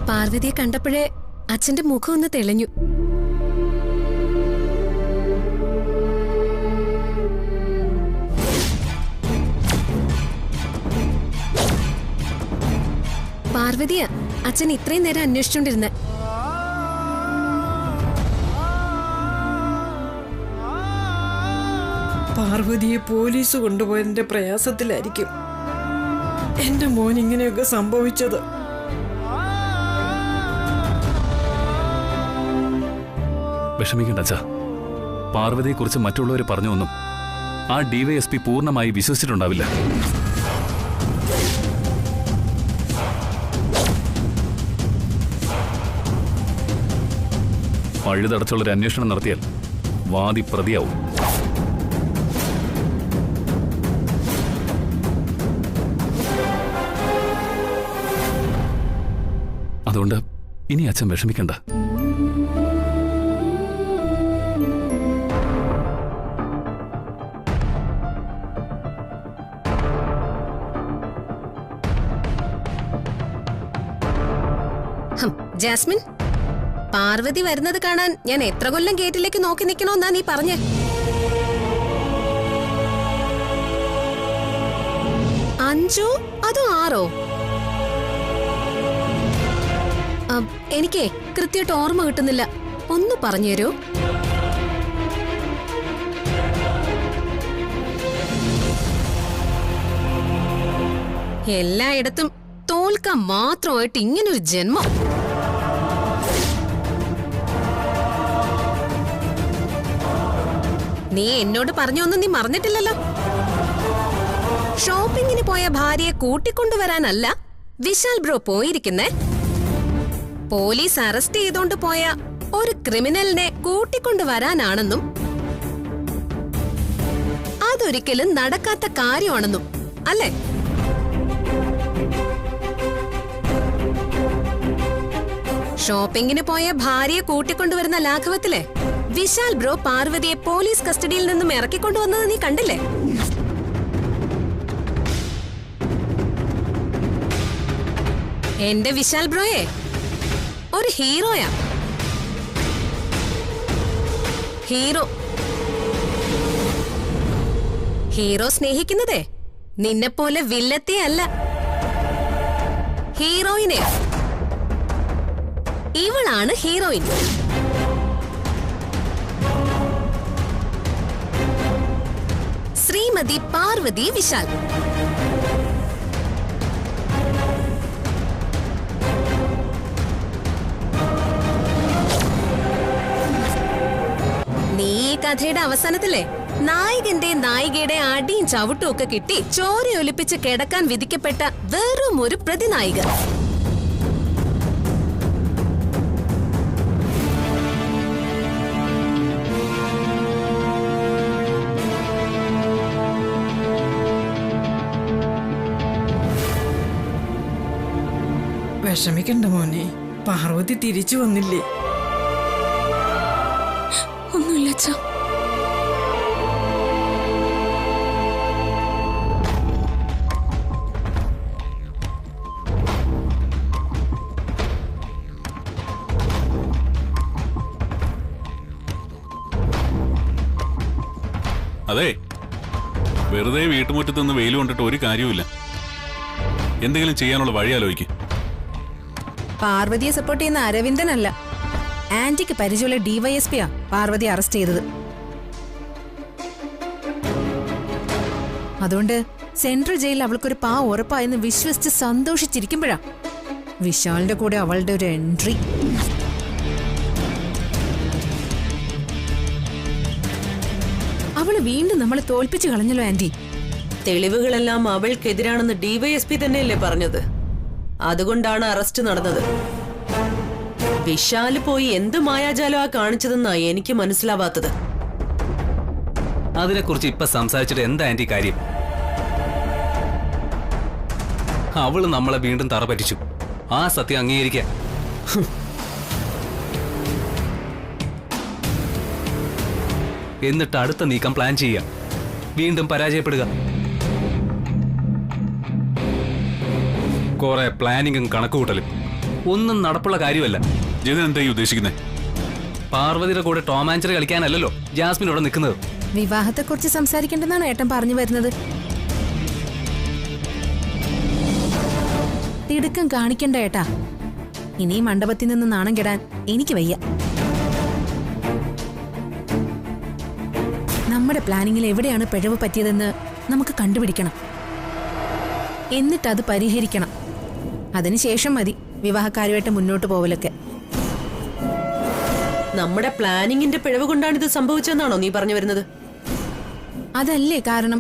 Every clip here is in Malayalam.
പാർവതിയെ കണ്ടപ്പോഴേ അച്ഛന്റെ മുഖം ഒന്ന് തെളിഞ്ഞു. പാർവതിയാ അച്ഛൻ ഇത്രയും നേരം അന്വേഷിച്ചോണ്ടിരുന്നെ. പാർവതിയെ പോലീസ് കൊണ്ടുപോയതിന്റെ പ്രയാസത്തിലായിരിക്കും എന്റെ മോൻ ഇങ്ങനെയൊക്കെ സംഭവിച്ചത്. വിഷമിക്കണ്ട അച്ഛാ. പാർവതിയെ കുറിച്ച് മറ്റുള്ളവർ പറഞ്ഞൊന്നും ആ ഡിവൈഎസ്പി പൂർണ്ണമായി വിശ്വസിച്ചിട്ടുണ്ടാവില്ല. പഴുതടച്ചുള്ളൊരു അന്വേഷണം നടത്തിയാൽ വാദി പ്രതിയാവും. അതുകൊണ്ട് ഇനി അച്ഛൻ വിഷമിക്കണ്ട. ജാസ്മിൻ, പാർവതി വരുന്നത് കാണാൻ ഞാൻ എത്ര കൊല്ലം ഗേറ്റിലേക്ക് നോക്കി നിൽക്കണോന്നാ നീ പറഞ്ഞേ? 5 അതോ 6? എനിക്കേ കൃത്യമായിട്ട് ഓർമ്മ കിട്ടുന്നില്ല, ഒന്ന് പറഞ്ഞു തരൂ. എല്ലായിടത്തും തോൽക്കാൻ മാത്രമായിട്ട് ഇങ്ങനൊരു ജന്മം. നീ എന്നോട് പറഞ്ഞൊന്നും നീ മറന്നിട്ടില്ലല്ലോ. ഷോപ്പിങ്ങിന് പോയ ഭാര്യയെ കൂട്ടിക്കൊണ്ടുവരാനല്ല വിശാൽ ബ്രോ പോയിരിക്കുന്നേ. പോലീസ് അറസ്റ്റ് ചെയ്തോണ്ട് പോയ ഒരു ക്രിമിനലിനെ കൂട്ടിക്കൊണ്ടുവരാനാണെന്നും അതൊരിക്കലും നടക്കാത്ത കാര്യമാണെന്നും അല്ലേ? ഷോപ്പിങ്ങിന് പോയ ഭാര്യയെ കൂട്ടിക്കൊണ്ടുവരുന്ന ലാഘവത്തിലെ വിശാൽ ബ്രോ പാർവതിയെ പോലീസ് കസ്റ്റഡിയിൽ നിന്നും ഇറക്കിക്കൊണ്ടുവന്നത് നീ കണ്ടില്ലേ? എന്റെ വിശാൽ ബ്രോയെ ഒരു ഹീറോയാ. ഹീറോ സ്നേഹിക്കുന്നതേ നിന്നെപ്പോലെ വില്ലത്തെ അല്ല, ഹീറോയിനെ. ഇവളാണ് ഹീറോയിൻ. ശ്രീമതി പാർവതി വിശാൽ. നീ ഈ കഥയുടെ അവസാനത്തിലെ നായകന്റെ നായികയുടെ അടിയും ചവിട്ടും ഒക്കെ കിട്ടി ചോരയൊലിപ്പിച്ച് കിടക്കാൻ വിധിക്കപ്പെട്ട വെറും ഒരു പ്രതിനായിക. വിഷമിക്കണ്ട മോനെ, പാർവതി തിരിച്ചു വന്നില്ലേ? ഒന്നുമില്ല അച്ഛാ. അതെ, വെറുതെ വീട്ടുമുറ്റത്ത് നിന്ന് വെയിൽ കൊണ്ടിട്ട് ഒരു കാര്യവുമില്ല. എന്തെങ്കിലും ചെയ്യാനുള്ള വഴി ആലോചിക്കും. പാർവതിയെ സപ്പോർട്ട് ചെയ്യുന്ന അരവിന്ദനല്ല, ആന്റിക്ക് പരിചയമുള്ള ഡിവൈഎസ്പിയാ പാർവതി അറസ്റ്റ് ചെയ്തത്. അതുകൊണ്ട് സെൻട്രൽ ജയിലിൽ അവൾക്കൊരു ഉറപ്പായെന്ന് വിശ്വസിച്ച് സന്തോഷിച്ചിരിക്കുമ്പോഴാ വിശാലിന്റെ കൂടെ അവളുടെ ഒരു എൻട്രി. അവള് വീണ്ടും നമ്മളെ തോൽപ്പിച്ചു കളഞ്ഞല്ലോ ആന്റി. തെളിവുകളെല്ലാം അവൾക്കെതിരാണെന്ന് ഡിവൈഎസ്പി തന്നെയല്ലേ പറഞ്ഞത്? അതുകൊണ്ടാണ് അറസ്റ്റ് നടന്നത്. വിശാല് പോയി എന്ത് മായാജാലം ആ കാണിച്ചതെന്നാ എനിക്ക് മനസ്സിലാവാത്തത്. അതിനെക്കുറിച്ച് ഇപ്പൊ സംസാരിച്ചിട്ട് എന്താ ആന്റി കാര്യം? അവള് നമ്മളെ വീണ്ടും തറ പറ്റിച്ചു. ആ സത്യം അംഗീകരിക്കാൻ എന്നിട്ട് അടുത്ത നീക്കം പ്ലാൻ ചെയ്യാം, വീണ്ടും പരാജയപ്പെടുക. കുറെ പ്ലാനിങ്ങും കണക്കുകൂട്ടലും. ഒന്നും നടപ്പുള്ള കാര്യമല്ല. ജിതൻ എന്തായി ഉദ്ദേശിക്കുന്നത്? പാർവതിയുടെ കൂടെ ടോം ആൻഡ് ജെറി കളിക്കാനല്ലല്ലോ ജാസ്മിൻ ഇവിടെ നിൽക്കുന്നത്. വിവാഹത്തെക്കുറിച്ച് സംസാരിക്കേണ്ടെന്നാണ് ഏട്ടൻ പറഞ്ഞു വരുന്നത്. തിടുക്കം കാണിക്കണ്ട ഏട്ടാ. ഇനി മണ്ഡപത്തിൽ നിന്ന് നാണം കെടാൻ എനിക്ക് വയ്യ. നമ്മുടെ പ്ലാനിങ്ങിൽ എവിടെയാണ് പിഴവ് പറ്റിയതെന്ന് നമുക്ക് കണ്ടുപിടിക്കണം. എന്നിട്ട് അത് പരിഹരിക്കണം. അതിനുശേഷം മതി വിവാഹക്കാരുമായിട്ട് മുന്നോട്ട് പോവലൊക്കെ. നമ്മുടെ പ്ലാനിങ്ങിന്റെ പിഴവ് കൊണ്ടാണ് ഇത് സംഭവിച്ചതെന്നാണോ നീ പറഞ്ഞു വരുന്നത്? അതല്ലേ കാരണം.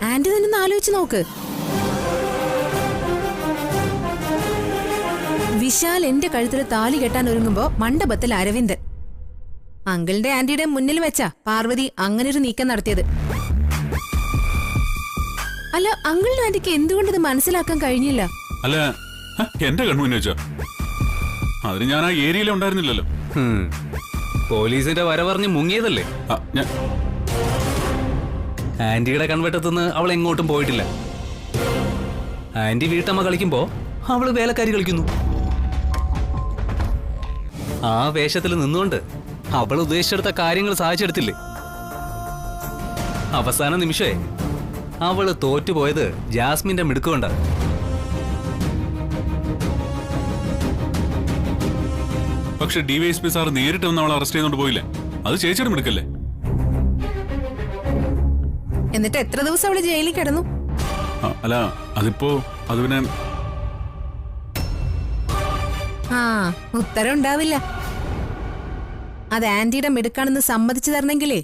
ആന്റി തന്നെ ഒന്ന് ആലോചിച്ച് നോക്ക്. വിശാൽ എന്റെ കഴുത്തിൽ താലി കെട്ടാൻ ഒരുങ്ങുമ്പോ മണ്ഡപത്തിൽ അരവിന്ദൻ. അങ്കിളിന്റെ ആന്റിയുടെ മുന്നിൽ വെച്ചാ പാർവതി അങ്ങനൊരു നീക്കം നടത്തിയത്. അല്ല, അങ്കിളിന്റെ ആന്റിക്ക് എന്തുകൊണ്ട് ഇത് മനസ്സിലാക്കാൻ കഴിഞ്ഞില്ല? അല്ല, എന്റെ കൺമുന്നിൽ വെച്ചോ? അതിന് ഞാൻ ആ ഏരിയയിൽ ഉണ്ടായിരുന്നില്ലല്ലോ. പോലീസിന്റെ വര പറഞ്ഞ് മുങ്ങിയതല്ലേ? ആന്റിയുടെ കൺവെട്ടത്തുനിന്ന് അവൾ എങ്ങോട്ടും പോയിട്ടില്ല. ആന്റി വീട്ടമ്മ കളിക്കുമ്പോ അവള് വേലക്കാരി കളിക്കുന്നു. ആ വേഷത്തിൽ നിന്നുകൊണ്ട് അവൾ ഉദ്ദേശിച്ചെടുത്ത കാര്യങ്ങൾ സാധിച്ചെടുത്തില്ലേ? അവസാന നിമിഷേ അവള് തോറ്റുപോയത് ജാസ്മിന്റെ മിടുക്കുകൊണ്ടാണ്. പക്ഷെ ഡിവൈഎസ്പി സാർ നേരിട്ട് വന്ന് അവളെ അറസ്റ്റ് ചെയ്തോണ്ട് പോയില്ലേ? അത് ചേച്ചിയുടെ മിടുക്കല്ലേ? എന്നിട്ട് എത്ര ദിവസം അവള് ജയിലിൽ കിടന്നു? അല്ല, അതിപ്പോ അത് പിന്നെ ഉത്തരം ഉണ്ടാവില്ല. അത് ആന്റിയുടെ മിടുക്കാണെന്ന് സമ്മതിച്ചു തരണമെങ്കിലേ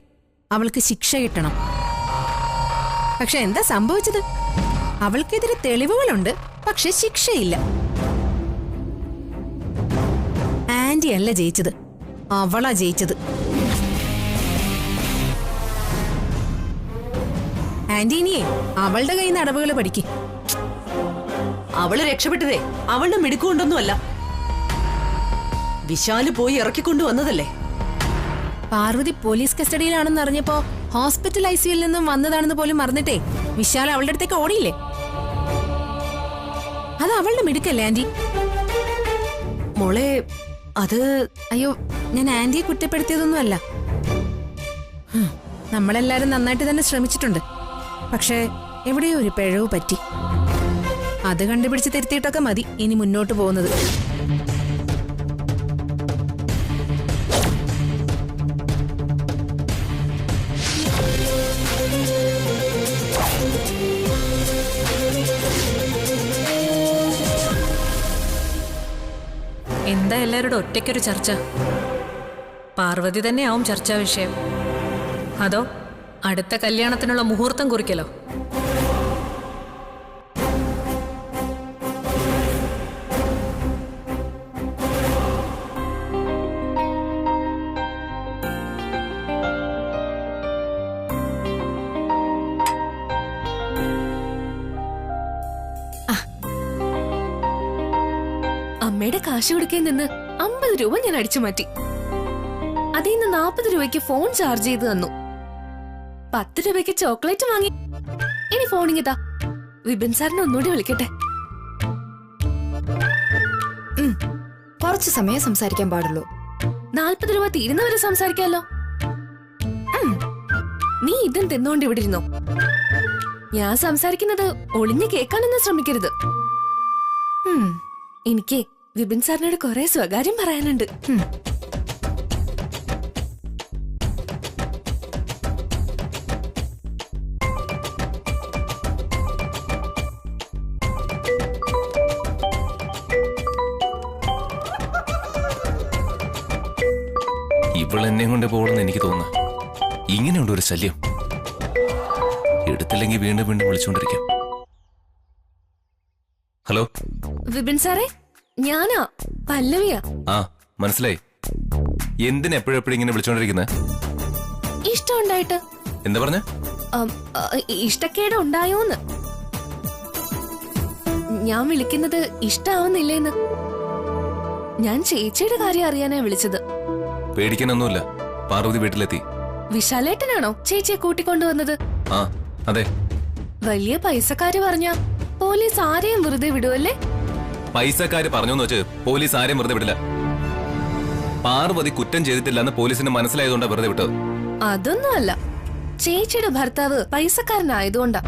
അവൾക്ക് ശിക്ഷ കിട്ടണം. പക്ഷെ എന്താ സംഭവിച്ചത്? അവൾക്കെതിരെ തെളിവുകളുണ്ട്, പക്ഷെ ശിക്ഷയില്ല. ആന്റി അല്ല ജയിച്ചത്, അവളാ ജയിച്ചത്. ആന്റി ഇനിയേ അവളുടെ കയ്യിൽ നിന്ന് അടവുകൾ പഠിക്കും. അവള് രക്ഷപ്പെട്ടതേ അവളുടെ മിടുക്കൊണ്ടൊന്നുമല്ല. വിശാല് പോയി ഇറക്കിക്കൊണ്ടു വന്നതല്ലേ. പാർവതി പോലീസ് കസ്റ്റഡിയിലാണെന്ന് അറിഞ്ഞപ്പോ ഹോസ്പിറ്റൽ ICUയിൽ നിന്നും വന്നതാണെന്ന് പോലും മറന്നിട്ടേ വിശാൽ അവളുടെ അടുത്തേക്ക് ഓടിയില്ലേ? അത് അവളുടെ മിടുക്കല്ലേ ആന്റി? മോളെ, അത് അയ്യോ, ഞാൻ ആന്റിയെ കുറ്റപ്പെടുത്തിയതൊന്നുമല്ല. നമ്മളെല്ലാരും നന്നായിട്ട് തന്നെ ശ്രമിച്ചിട്ടുണ്ട്. പക്ഷേ എവിടെയോ ഒരു പിഴവ് പറ്റി. അത് കണ്ടുപിടിച്ച് തിരുത്തിയിട്ടൊക്കെ മതി ഇനി മുന്നോട്ട് പോകുന്നത്. എന്താ എല്ലാവരുടെ ഒറ്റയ്ക്കൊരു ചർച്ച? പാർവതി തന്നെയാവും ചർച്ചാ വിഷയം. അതോ അടുത്ത കല്യാണത്തിനുള്ള മുഹൂർത്തം കുറിക്കലോ? അമ്മയുടെ കാശ് കൊടുക്കാൻ നിന്ന് 50 രൂപ ഞാൻ അടിച്ചു മാറ്റി. അതിൽ നിന്ന് 40 രൂപയ്ക്ക് ഫോൺ ചാർജ് ചെയ്ത് തന്നു. 10 രൂപയ്ക്ക് ചോക്ലേറ്റ് വാങ്ങി. ഇനി ഫോണിങ്ങിതാ. വിപിൻ സാറിനെ ഒന്നുകൂടി വിളിക്കട്ടെ. കുറച്ചു സമയം സംസാരിക്കാൻ പാടുള്ളൂ. 40 രൂപ തീരുന്നവരെ സംസാരിക്കാലോ. നീ ഇതും തിന്നുകൊണ്ട് ഇവിടെ ഇരുന്നോ. ഞാൻ സംസാരിക്കുന്നത് ഒളിഞ്ഞു കേൾക്കാനൊന്നും ശ്രമിക്കരുത്. എനിക്ക് വിപിൻ സാറിനോട് കുറെ സ്വകാര്യം പറയാനുണ്ട്. ഇവളെന്നെ കൊണ്ട് പോകണമെന്ന് എനിക്ക് തോന്നുന്നു. ഇങ്ങനെയുണ്ട് ഒരു ശല്യം. എടുത്തില്ലെങ്കിൽ വീണ്ടും വീണ്ടും വിളിച്ചുകൊണ്ടിരിക്കാം. ഹലോ വിപിൻ സാറേ, ഞാനാ പല്ലവിയാ. ആ, മനസ്സിലായി. എന്തിനാ എപ്പോഴെപ്പോഴും ഇങ്ങനെ വിളിച്ചോണ്ടിരിക്കുന്നത്? ഇഷ്ടം ഉണ്ടായിട്ട്. എന്താ പറഞ്ഞ? ഇഷ്ടക്കേട് ഉണ്ടായോന്ന്. ഞാൻ വിളിക്കുന്നത് ഇഷ്ടാവുന്നില്ലേന്ന്. ഞാൻ ചേച്ചിയുടെ കാര്യം അറിയാനാ വിളിച്ചത്. പേടിക്കാനൊന്നുമില്ല. പാർവതി വീട്ടിലെത്തി. വിശാലേട്ടനാണോ ചേച്ചിയെ കൂട്ടിക്കൊണ്ടുവന്നത്? ആ, അതെ. വലിയ പൈസക്കാര് പറഞ്ഞ പോലീസ് ആരെയും വെറുതെ വിടുവല്ലേ? പൈസക്കാര് പറഞ്ഞോന്ന് വെച്ച് പോലീസ് ആരെയും വെറുതെ വിടില്ല. പാർവതി കുറ്റം ചെയ്തിട്ടില്ലെന്ന് പോലീസിന് മനസ്സിലായതുകൊണ്ടാണ് വെറുതെ വിട്ടത്. അതൊന്നുമല്ല, ചേച്ചിയുടെ ഭർത്താവ് പൈസക്കാരനായതുകൊണ്ടാ.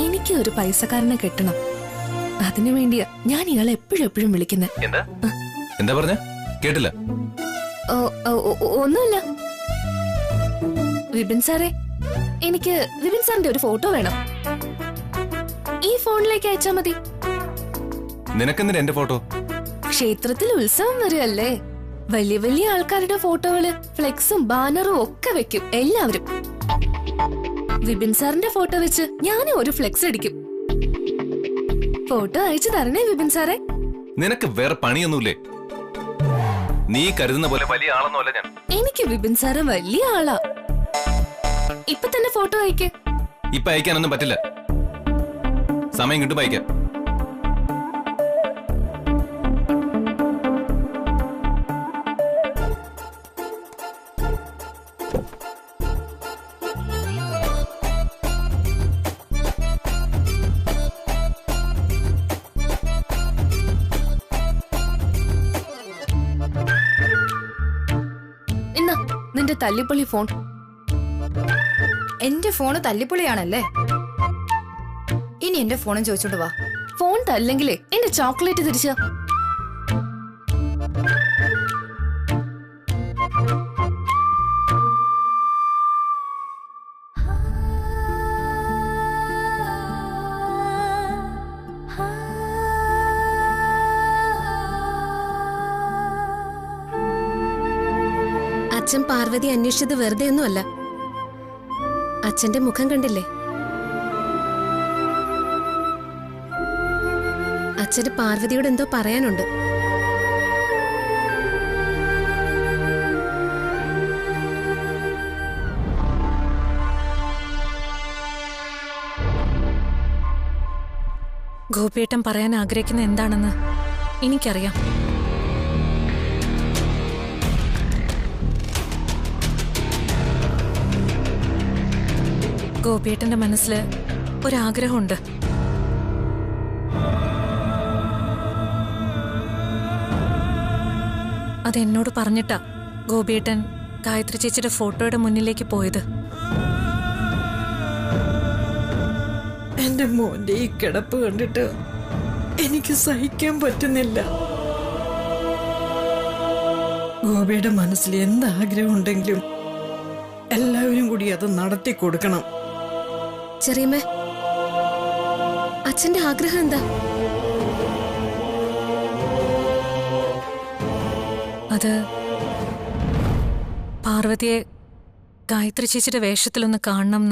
എനിക്ക് ഒരു പൈസക്കാരനെ കെട്ടണം. അതിനു വേണ്ടിയാ ഞാൻ ഇയാളെ എപ്പോഴും വിളിക്കുന്നത്. എന്താ പറഞ്ഞ? കേട്ടില്ല. ഒന്നുമില്ല. വിപിൻ സാറേ, എനിക്ക് വിപിൻ സാറിന്റെ ഒരു ഫോട്ടോ വേണം. ഈ ഫോണിലേക്ക് അയച്ചാ മതി. നിനക്കെന്തിനാ എന്റെ ഫോട്ടോ? ക്ഷേത്രത്തിൽ ഉത്സവം വരെയല്ലേ, വലിയ വലിയ ആൾക്കാരുടെ ഫോട്ടോകള് ഫ്ലെക്സും ബാനറും ഒക്കെ വെക്കും എല്ലാവരും. വിപിൻ സാറിന്റെ ഫോട്ടോ വെച്ച് ഞാനും ഒരു ഫ്ലെക്സ് അടിക്കും. ഫോട്ടോ അയച്ചു തരണേ വിപിൻ സാറേ. നിനക്ക് വേറെ പണിയൊന്നുമില്ലേ? നീ കരുതുന്ന പോലെ വലിയ ആളൊന്നുമല്ല ഞാൻ. എനിക്ക് വിപിൻ സാറ് വലിയ ആളാ. ഇപ്പൊ തന്നെ ഫോട്ടോ അയക്കേ. ഇപ്പൊ അയക്കാനൊന്നും പറ്റില്ല. സമയം കിട്ടുമ്പോ അയക്കാം. എന്നാ നിന്റെ തല്ലിപ്പൊളി ഫോൺ. എന്റെ ഫോണ് തല്ലിപ്പൊളിയാണല്ലേ? ഇനി എന്റെ ഫോണും ചോദിച്ചോണ്ട് വാ. ഫോൺ തല്ലെങ്കിലേ എന്റെ ചോക്ലേറ്റ് തിരിച്ച. അച്ഛൻ പാർവതി അന്വേഷിച്ചത് വെറുതെ ഒന്നുമല്ല. അച്ഛന്റെ മുഖം കണ്ടില്ലേ? അച്ഛന് പാർവതിയോട് എന്തോ പറയാനുണ്ട്. ഗോപിയേട്ടൻ പറയാൻ ആഗ്രഹിക്കുന്ന എന്താണെന്ന് എനിക്കറിയാം. ഗോപിയേട്ടന്റെ മനസ്സിൽ ഒരാഗ്രഹമുണ്ട്. അതെന്നോട് പറഞ്ഞിട്ടാ ഗോപിയേട്ടൻ ഗായത്രി ചേച്ചിയുടെ ഫോട്ടോയുടെ മുന്നിലേക്ക് പോയത്. എന്റെ മോന്റെ ഈ കിടപ്പ് കണ്ടിട്ട് എനിക്ക് സഹിക്കാൻ പറ്റുന്നില്ല. ഗോപിയുടെ മനസ്സിൽ എന്താഗ്രഹം ഉണ്ടെങ്കിലും എല്ലാവരും കൂടി അത് നടത്തി കൊടുക്കണം. ചെറിയമ്മേ, അച്ഛന്റെ ആഗ്രഹം എന്താ? അത് പാർവതിയെ ഗായത്രി ചേച്ചിയുടെ വേഷത്തിലൊന്ന് കാണണം.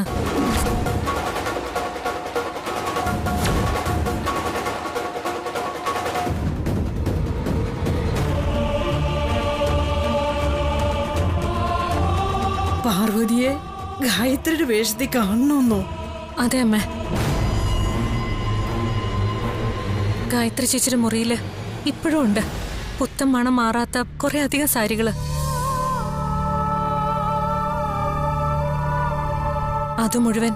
പാർവതിയെ ഗായത്രിയുടെ വേഷത്തിൽ കാണണമെന്നോ? അതെ അമ്മ. ഗായത്രി ചേച്ചിയുടെ മുറിയില് ഇപ്പോഴും ഉണ്ട് പുത്തം മണം മാറാത്ത കുറെ അധികം സാരികള്. അത് മുഴുവൻ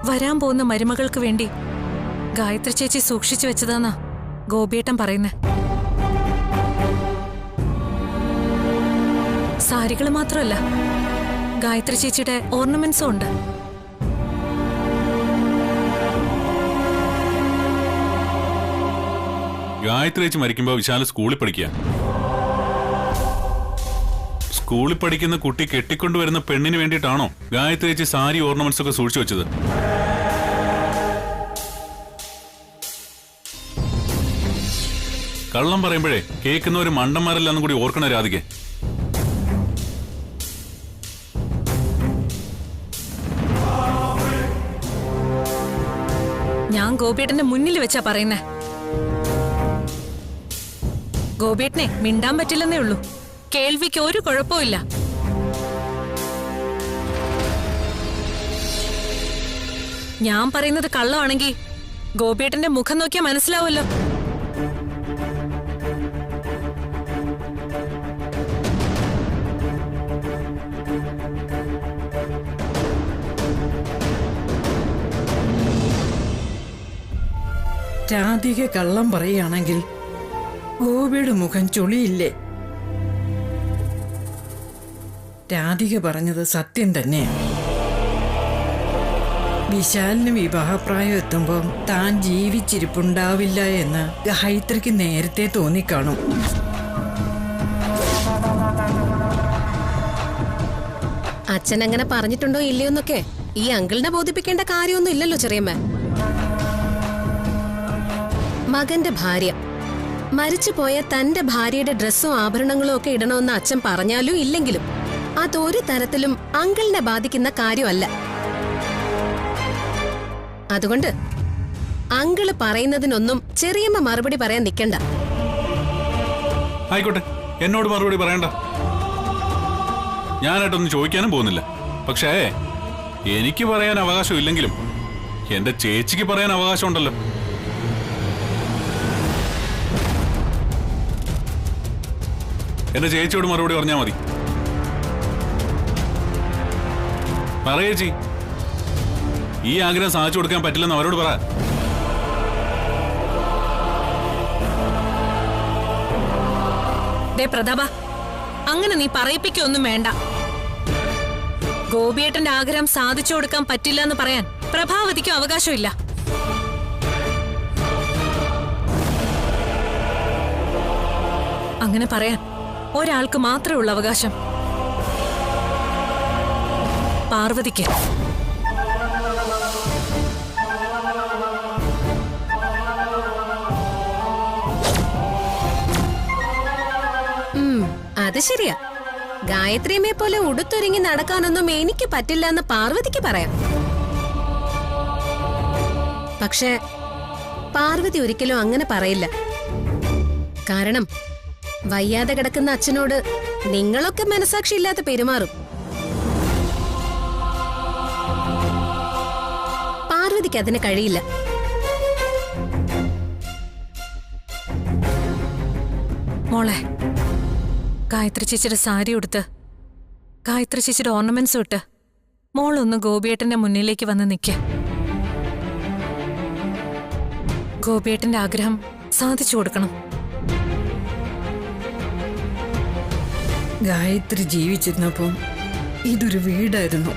വരാൻ പോകുന്ന മരുമകൾക്ക് വേണ്ടി ഗായത്രി ചേച്ചി സൂക്ഷിച്ചു വെച്ചതാന്നാ ഗോപിയേട്ടൻ പറയുന്നേ. സാരികള് മാത്രമല്ല, ഗായത്രി ചേച്ചിയുടെ ഓർണമെന്റ്സും ഉണ്ട്. ഗായത്രി ചേച്ചി മരിക്കുമ്പോ വിശാല സ്കൂളിൽ പഠിക്കുക. സ്കൂളിൽ പഠിക്കുന്ന കുട്ടി കെട്ടിക്കൊണ്ടുവരുന്ന പെണ്ണിന് വേണ്ടിയിട്ടാണോ ഗായത്രി ചേച്ചി സാരി ഓർണമെന്റ്സ് ഒക്കെ സൂക്ഷിച്ചു വെച്ചത്? കള്ളം പറയുമ്പോഴേ കേൾക്കുന്നവര് മണ്ടന്മാരല്ലാന്നും കൂടി ഓർക്കണ രാധികെ. ഞാൻ ഗോപിയേട്ടന്റെ മുന്നിൽ വെച്ചാ പറയുന്നേ. ഗോപിയേട്ടനെ മിണ്ടാൻ പറ്റില്ലെന്നേ ഉള്ളൂ, കേൾവിക്ക് ഒരു കുഴപ്പമില്ല. ഞാൻ പറയുന്നത് കള്ളമാണെങ്കിൽ ഗോപിയേട്ടന്റെ മുഖം നോക്കിയാൽ മനസ്സിലാവുമല്ലോ. രാധിക കള്ളം പറയുകയാണെങ്കിൽ ഗോപിയുടെ മുഖം ചുളിയില്ലേ? രാധിക പറഞ്ഞത് സത്യം തന്നെയാണ്. വിശാലിന് വിവാഹപ്രായം എത്തുമ്പോൾ താൻ ജീവിച്ചിരിപ്പുണ്ടാവില്ല എന്ന് ഗായത്രിക്ക് നേരത്തെ തോന്നിക്കാണും. അച്ഛൻ അങ്ങനെ പറഞ്ഞിട്ടുണ്ടോ ഇല്ലയോന്നൊക്കെ ഈ അങ്കിളിനെ ബോധിപ്പിക്കേണ്ട കാര്യമൊന്നും ഇല്ലല്ലോ ചെറിയമ്മ. മകന്റെ ഭാര്യ മരിച്ചുപോയ തന്റെ ഭാര്യയുടെ ഡ്രസ്സും ആഭരണങ്ങളും ഒക്കെ ഇടണമെന്ന് അച്ഛൻ പറഞ്ഞാലും ഇല്ലെങ്കിലും അതൊരു തരത്തിലും അങ്കിളിനെ ബാധിക്കുന്ന കാര്യമല്ല. അതുകൊണ്ട് അങ്കിള് പറയുന്നതിനൊന്നും ചെറിയമ്മ മറുപടി പറയാൻ നിൽക്കണ്ട. ആയിക്കോട്ടെ, എന്നോട് മറുപടി പറയണ്ട. ഞാനായിട്ടൊന്നും ചോദിക്കാനും പോകുന്നില്ല. പക്ഷേ എനിക്ക് പറയാൻ അവകാശം ഇല്ലെങ്കിലും എന്റെ ചേച്ചിക്ക് പറയാൻ അവകാശമുണ്ടല്ലോ. എന്റെ ചേച്ചിയോട് മറുപടി പറഞ്ഞാൽ മതി. പറയേച്ചി, ഈ ആഗ്രഹം സാധിച്ചു കൊടുക്കാൻ പറ്റില്ലെന്ന് അവരോട് പറ. പ്രതാപ, അങ്ങനെ നീ പറയിപ്പിക്കൊന്നും വേണ്ട. ഗോപിയേട്ടന്റെ ആഗ്രഹം സാധിച്ചു കൊടുക്കാൻ പറ്റില്ല എന്ന് പറയാൻ പ്രഭാവതിക്കും അവകാശമില്ല. അങ്ങനെ പറയാൻ ഒരാൾക്ക് മാത്രമേ ഉള്ള അവകാശം, പാർവതിക്ക്. അത് ശരിയാ. ഗായത്രിയമ്മയെ പോലെ ഉടുത്തൊരുങ്ങി നടക്കാനൊന്നും എനിക്ക് പറ്റില്ല എന്ന് പാർവതിക്ക് പറയാം. പക്ഷെ പാർവതി ഒരിക്കലും അങ്ങനെ പറയില്ല. കാരണം വയ്യാതെ കിടക്കുന്ന അച്ഛനോട് നിങ്ങളൊക്കെ മനസാക്ഷി ഇല്ലാതെ പെരുമാറും. പാർവതിക്ക് അതിന് കഴിയില്ല. മോളെ, ഗായത്രി ചേച്ചിയുടെ സാരി ഉടുത്ത് ഗായത്രി ചേച്ചിയുടെ ഓർണമെന്റ്സ് ഇട്ട് മോളൊന്ന് ഗോപിയേട്ടന്റെ മുന്നിലേക്ക് വന്ന് നിൽക്ക. ഗോപിയേട്ടന്റെ ആഗ്രഹം സാധിച്ചു കൊടുക്കണം. ഗായത്രി ജീവിച്ചിരുന്നപ്പോൾ ഇതൊരു വീടായിരുന്നു.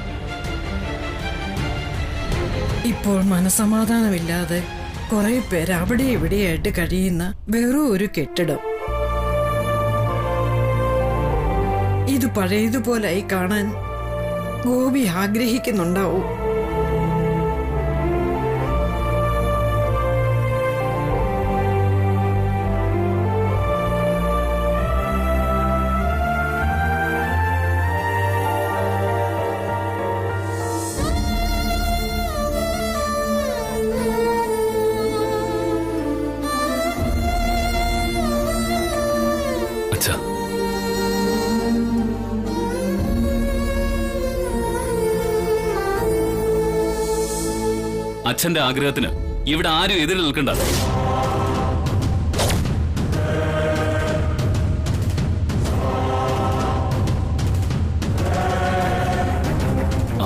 ഇപ്പോൾ മനസമാധാനമില്ലാതെ കുറെ പേര് അവിടെ ഇവിടെയായിട്ട് കഴിയുന്ന വെറും ഒരു കെട്ടിടം. ഇത് പഴയതുപോലായി കാണാൻ ഗോപി ആഗ്രഹിക്കുന്നുണ്ടാവും. അച്ഛന്റെ ആഗ്രഹത്തിന് ഇവിടെ ആരും എതിര് നിൽക്കണ്ട.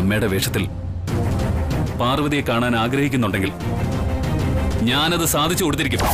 അമ്മയുടെ വേഷത്തിൽ പാർവതിയെ കാണാൻ ആഗ്രഹിക്കുന്നുണ്ടെങ്കിൽ ഞാനത് സാധിച്ചു കൊടുത്തിരിക്കും.